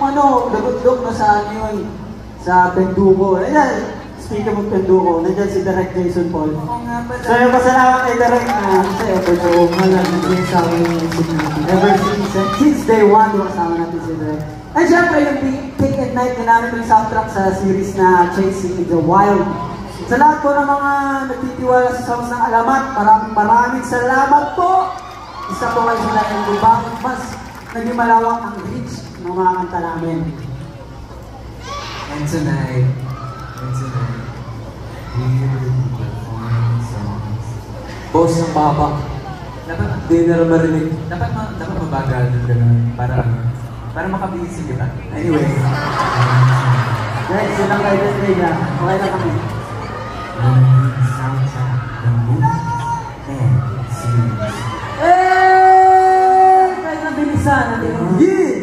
ano, dagod-dog na sa ano yun, sa Penduko. Ayan, speaking of Penduko, nandiyan si Direk Jason Paul. Oo nga pala. So yung pasalamat kay Direk na sa'yo, pero nandiyan sa akin yung security. Ever since day one, kasama natin si Direk. And syempre, yung Day and Night na namin yung soundtrack sa series na Chasing in the Wild. Sa lahat po ng mga nagtitiwala sa songs ng Alamat, maraming salamat po! Isa po kayo sila yung bakit mas naging malawak ang reach ng mga kanta namin. And tonight, we will perform songs. Boss ng baba. Dapat, Hindi na marinig. dapat mabagal din gano'n para makabilis kita. Anyway. Guys, yun lang kayo this day na. Okay na kami. Soundtrack, the movie, and series. Eh! Kahit na bilisan natin. Yeah!